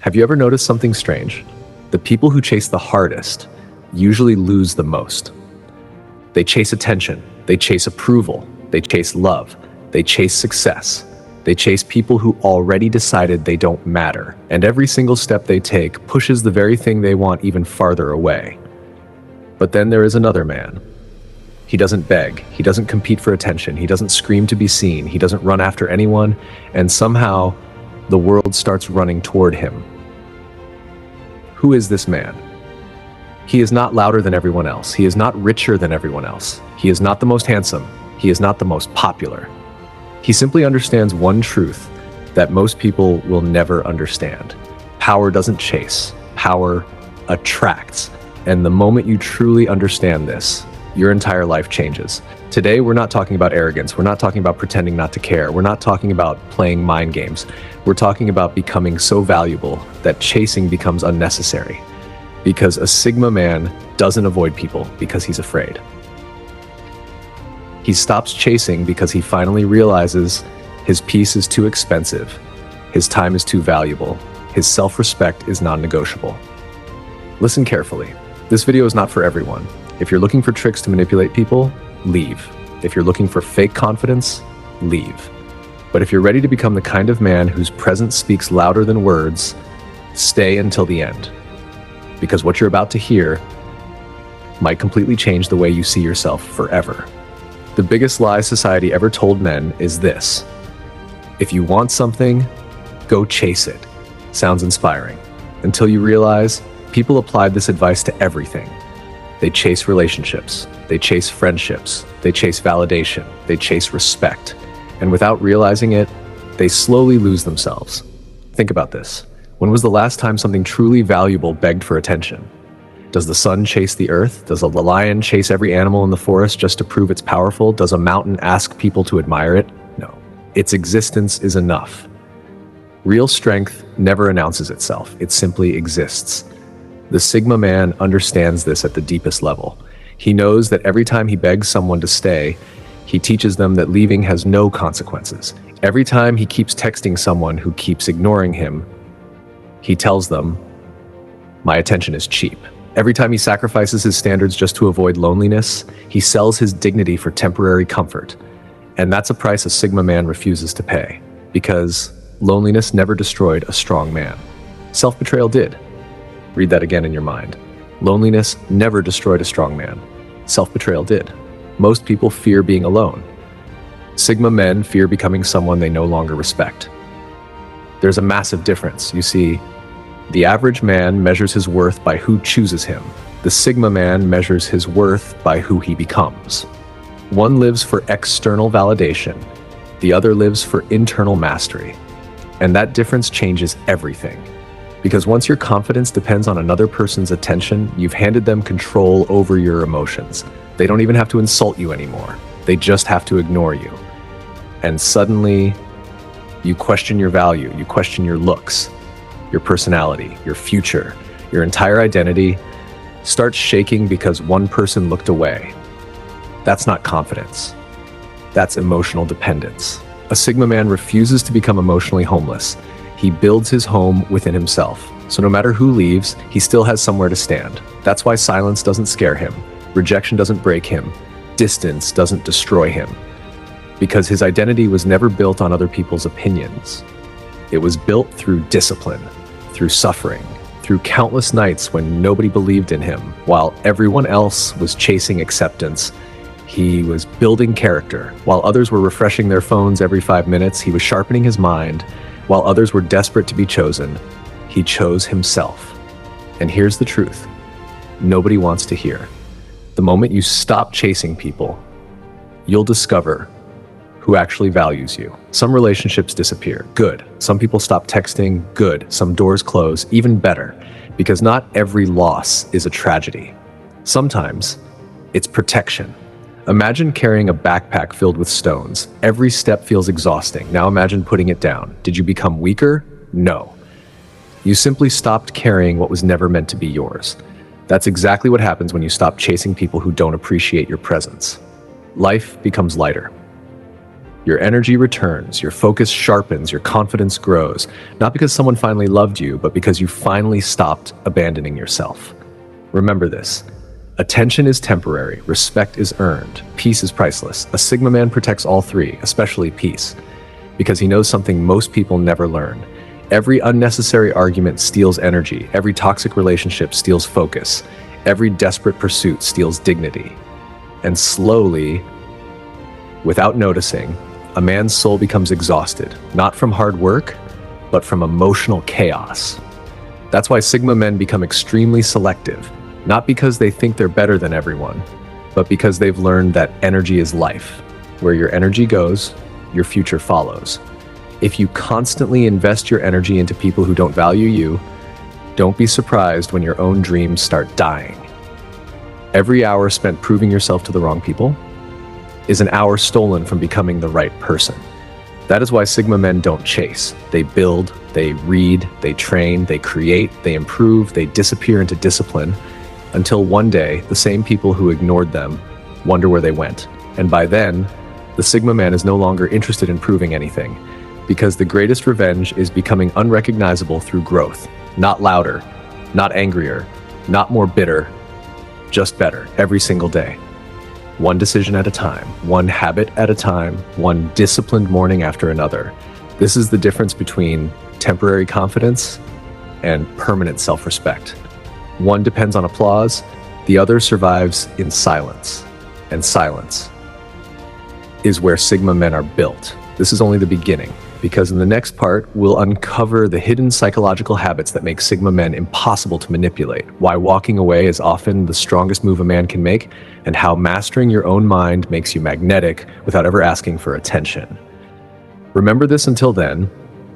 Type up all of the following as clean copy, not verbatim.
Have you ever noticed something strange? The people who chase the hardest usually lose the most. They chase attention, they chase approval, they chase love, they chase success. They chase people who already decided they don't matter, and every single step they take pushes the very thing they want even farther away. But then there is another man. He doesn't beg, he doesn't compete for attention, he doesn't scream to be seen, he doesn't run after anyone, and somehow the world starts running toward him. Who is this man? He is not louder than everyone else. He is not richer than everyone else. He is not the most handsome. He is not the most popular. He simply understands one truth that most people will never understand. Power doesn't chase. Power attracts. And the moment you truly understand this, your entire life changes. Today, we're not talking about arrogance. We're not talking about pretending not to care. We're not talking about playing mind games. We're talking about becoming so valuable that chasing becomes unnecessary. Because a Sigma man doesn't avoid people because he's afraid. He stops chasing because he finally realizes his peace is too expensive, his time is too valuable, his self-respect is non-negotiable. Listen carefully. This video is not for everyone. If you're looking for tricks to manipulate people, leave. If you're looking for fake confidence, leave. But if you're ready to become the kind of man whose presence speaks louder than words, stay until the end. Because what you're about to hear might completely change the way you see yourself forever. The biggest lie society ever told men is this: if you want something, go chase it. Sounds inspiring. Until you realize people applied this advice to everything. They chase relationships, they chase friendships, they chase validation, they chase respect. And without realizing it, they slowly lose themselves. Think about this. When was the last time something truly valuable begged for attention? Does the sun chase the earth? Does a lion chase every animal in the forest just to prove it's powerful? Does a mountain ask people to admire it? No. Its existence is enough. Real strength never announces itself. It simply exists. The Sigma man understands this at the deepest level. He knows that every time he begs someone to stay, he teaches them that leaving has no consequences. Every time he keeps texting someone who keeps ignoring him, he tells them, "My attention is cheap." Every time he sacrifices his standards just to avoid loneliness, he sells his dignity for temporary comfort. And that's a price a Sigma man refuses to pay, because loneliness never destroyed a strong man. Self-betrayal did. Read that again in your mind. Loneliness never destroyed a strong man. Self-betrayal did. Most people fear being alone. Sigma men fear becoming someone they no longer respect. There's a massive difference. You see, the average man measures his worth by who chooses him. The Sigma man measures his worth by who he becomes. One lives for external validation. The other lives for internal mastery. And that difference changes everything. Because once your confidence depends on another person's attention, you've handed them control over your emotions. They don't even have to insult you anymore. They just have to ignore you. And suddenly, you question your value, you question your looks, your personality, your future, your entire identity starts shaking because one person looked away. That's not confidence. That's emotional dependence. A Sigma man refuses to become emotionally homeless. He builds his home within himself. So no matter who leaves, he still has somewhere to stand. That's why silence doesn't scare him. Rejection doesn't break him. Distance doesn't destroy him. Because his identity was never built on other people's opinions. It was built through discipline, through suffering, through countless nights when nobody believed in him. While everyone else was chasing acceptance, he was building character. While others were refreshing their phones every 5 minutes, he was sharpening his mind. While others were desperate to be chosen, he chose himself. And here's the truth nobody wants to hear. The moment you stop chasing people, you'll discover who actually values you. Some relationships disappear. Good. Some people stop texting. Good. Some doors close. Even better. Because not every loss is a tragedy. Sometimes it's protection. Imagine carrying a backpack filled with stones. Every step feels exhausting. Now imagine putting it down. Did you become weaker? No. You simply stopped carrying what was never meant to be yours. That's exactly what happens when you stop chasing people who don't appreciate your presence. Life becomes lighter. Your energy returns, your focus sharpens, your confidence grows, not because someone finally loved you, but because you finally stopped abandoning yourself. Remember this. Attention is temporary, respect is earned, peace is priceless. A Sigma man protects all three, especially peace, because he knows something most people never learn. Every unnecessary argument steals energy, every toxic relationship steals focus, every desperate pursuit steals dignity. And slowly, without noticing, a man's soul becomes exhausted, not from hard work, but from emotional chaos. That's why Sigma men become extremely selective, not because they think they're better than everyone, but because they've learned that energy is life. Where your energy goes, your future follows. If you constantly invest your energy into people who don't value you, don't be surprised when your own dreams start dying. Every hour spent proving yourself to the wrong people is an hour stolen from becoming the right person. That is why Sigma men don't chase. They build, they read, they train, they create, they improve, they disappear into discipline, until one day, the same people who ignored them wonder where they went. And by then, the Sigma man is no longer interested in proving anything, because the greatest revenge is becoming unrecognizable through growth. Not louder, not angrier, not more bitter, just better every single day. One decision at a time, one habit at a time, one disciplined morning after another. This is the difference between temporary confidence and permanent self-respect. One depends on applause, the other survives in silence. And silence is where Sigma men are built. This is only the beginning, because in the next part, we'll uncover the hidden psychological habits that make Sigma men impossible to manipulate, why walking away is often the strongest move a man can make, and how mastering your own mind makes you magnetic without ever asking for attention. Remember this until then,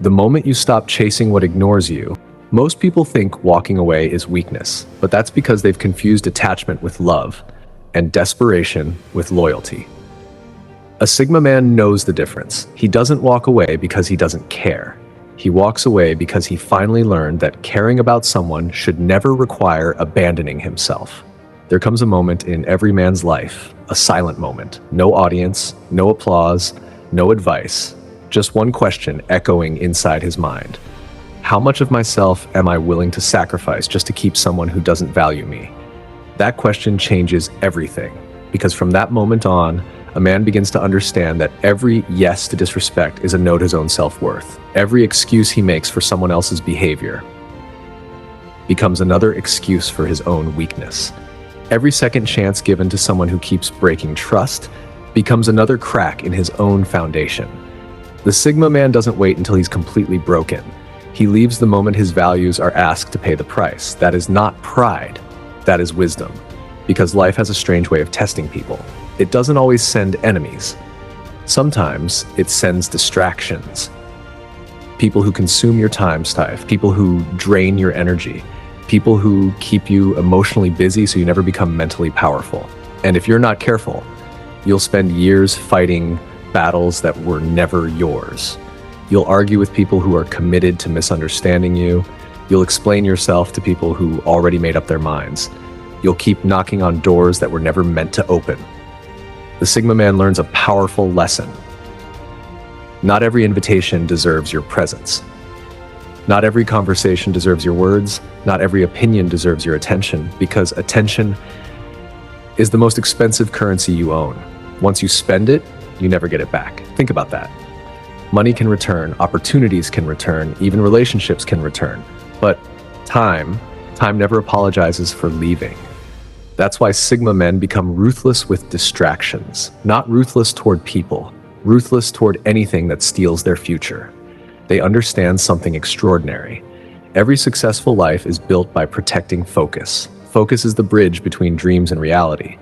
the moment you stop chasing what ignores you, most people think walking away is weakness, but that's because they've confused attachment with love and desperation with loyalty. A Sigma man knows the difference. He doesn't walk away because he doesn't care. He walks away because he finally learned that caring about someone should never require abandoning himself. There comes a moment in every man's life, a silent moment. No audience, no applause, no advice. Just one question echoing inside his mind. How much of myself am I willing to sacrifice just to keep someone who doesn't value me? That question changes everything, because from that moment on, a man begins to understand that every yes to disrespect is a no to his own self-worth. Every excuse he makes for someone else's behavior becomes another excuse for his own weakness. Every second chance given to someone who keeps breaking trust becomes another crack in his own foundation. The Sigma man doesn't wait until he's completely broken. He leaves the moment his values are asked to pay the price. That is not pride, that is wisdom. Because life has a strange way of testing people. It doesn't always send enemies. Sometimes it sends distractions. People who consume your time, Steve. People who drain your energy. People who keep you emotionally busy so you never become mentally powerful. And if you're not careful, you'll spend years fighting battles that were never yours. You'll argue with people who are committed to misunderstanding you. You'll explain yourself to people who already made up their minds. You'll keep knocking on doors that were never meant to open. The Sigma man learns a powerful lesson. Not every invitation deserves your presence. Not every conversation deserves your words. Not every opinion deserves your attention, because attention is the most expensive currency you own. Once you spend it, you never get it back. Think about that. Money can return, opportunities can return, even relationships can return. But time never apologizes for leaving. That's why Sigma men become ruthless with distractions, not ruthless toward people, ruthless toward anything that steals their future. They understand something extraordinary. Every successful life is built by protecting focus. Focus is the bridge between dreams and reality.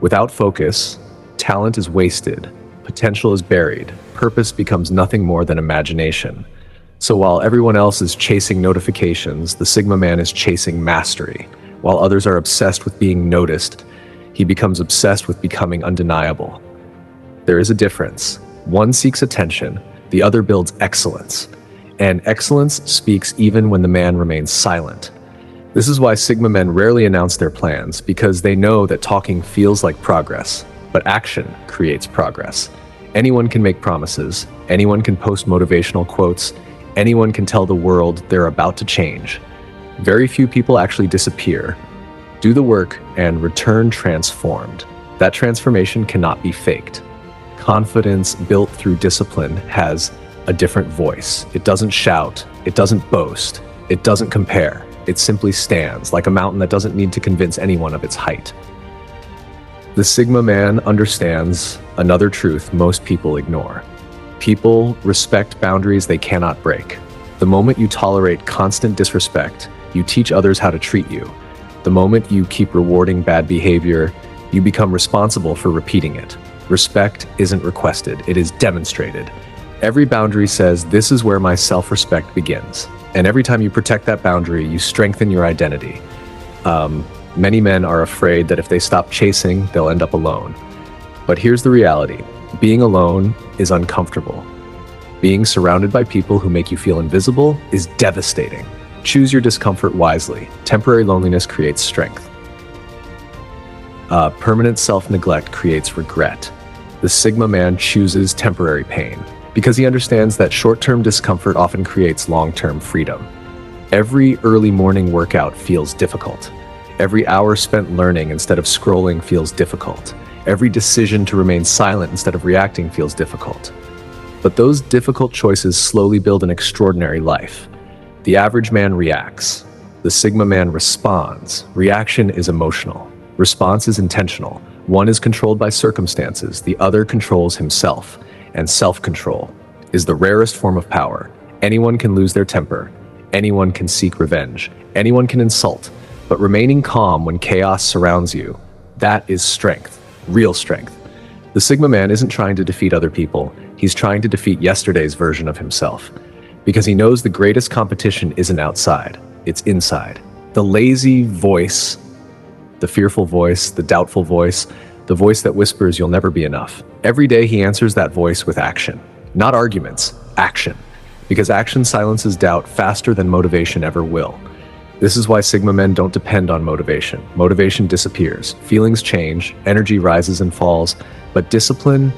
Without focus, talent is wasted, potential is buried, purpose becomes nothing more than imagination. So while everyone else is chasing notifications, the Sigma man is chasing mastery. While others are obsessed with being noticed, he becomes obsessed with becoming undeniable. There is a difference. One seeks attention, the other builds excellence. And excellence speaks even when the man remains silent. This is why Sigma men rarely announce their plans, because they know that talking feels like progress, but action creates progress. Anyone can make promises, anyone can post motivational quotes, anyone can tell the world they're about to change. Very few people actually disappear, do the work, and return transformed. That transformation cannot be faked. Confidence built through discipline has a different voice. It doesn't shout, it doesn't boast, it doesn't compare. It simply stands like a mountain that doesn't need to convince anyone of its height. The Sigma man understands another truth most people ignore. People respect boundaries they cannot break. The moment you tolerate constant disrespect, you teach others how to treat you. The moment you keep rewarding bad behavior, you become responsible for repeating it. Respect isn't requested, it is demonstrated. Every boundary says, this is where my self-respect begins. And every time you protect that boundary, you strengthen your identity. Many men are afraid that if they stop chasing, they'll end up alone. But here's the reality. Being alone is uncomfortable. Being surrounded by people who make you feel invisible is devastating. Choose your discomfort wisely. Temporary loneliness creates strength. Permanent self-neglect creates regret. The Sigma man chooses temporary pain because he understands that short-term discomfort often creates long-term freedom. Every early morning workout feels difficult. Every hour spent learning instead of scrolling feels difficult. Every decision to remain silent instead of reacting feels difficult. But those difficult choices slowly build an extraordinary life. The average man reacts. The Sigma man responds. Reaction is emotional. Response is intentional. One is controlled by circumstances. The other controls himself. And self-control is the rarest form of power. Anyone can lose their temper. Anyone can seek revenge. Anyone can insult. But remaining calm when chaos surrounds you, that is strength, real strength. The Sigma man isn't trying to defeat other people. He's trying to defeat yesterday's version of himself. Because he knows the greatest competition isn't outside, it's inside. The lazy voice, the fearful voice, the doubtful voice, the voice that whispers you'll never be enough. Every day he answers that voice with action. Not arguments, action. Because action silences doubt faster than motivation ever will. This is why Sigma men don't depend on motivation. Motivation disappears, feelings change, energy rises and falls, but discipline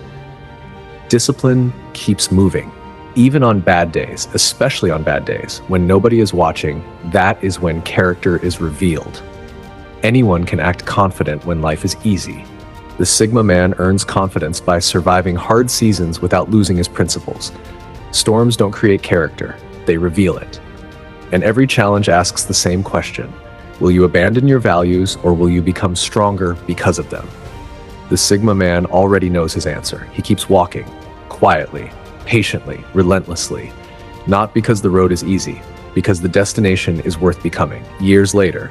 keeps moving. Even on bad days, especially on bad days, when nobody is watching, that is when character is revealed. Anyone can act confident when life is easy. The Sigma man earns confidence by surviving hard seasons without losing his principles. Storms don't create character, they reveal it. And every challenge asks the same question. Will you abandon your values or will you become stronger because of them? The Sigma man already knows his answer. He keeps walking, quietly, patiently, relentlessly. Not because the road is easy, because the destination is worth becoming. Years later,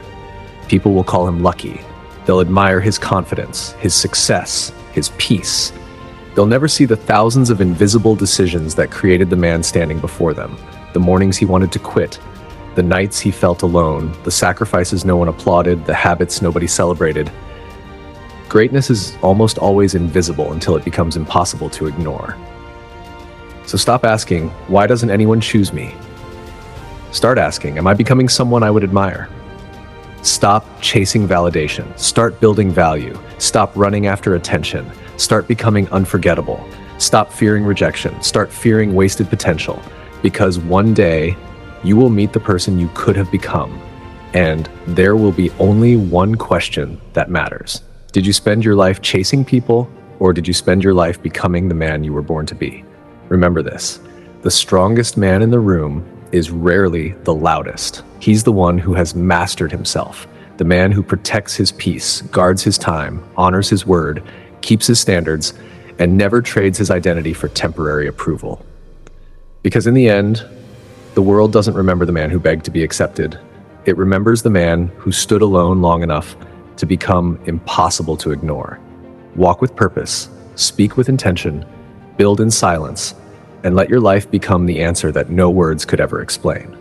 people will call him lucky. They'll admire his confidence, his success, his peace. They'll never see the thousands of invisible decisions that created the man standing before them. The mornings he wanted to quit, the nights he felt alone, the sacrifices no one applauded, the habits nobody celebrated. Greatness is almost always invisible until it becomes impossible to ignore. So stop asking, why doesn't anyone choose me? Start asking, am I becoming someone I would admire? Stop chasing validation. Start building value. Stop running after attention. Start becoming unforgettable. Stop fearing rejection. Start fearing wasted potential. Because one day, you will meet the person you could have become, and there will be only one question that matters. Did you spend your life chasing people, or did you spend your life becoming the man you were born to be? Remember this, the strongest man in the room is rarely the loudest. He's the one who has mastered himself, the man who protects his peace, guards his time, honors his word, keeps his standards, and never trades his identity for temporary approval. Because in the end, the world doesn't remember the man who begged to be accepted. It remembers the man who stood alone long enough to become impossible to ignore. Walk with purpose, speak with intention, build in silence, and let your life become the answer that no words could ever explain.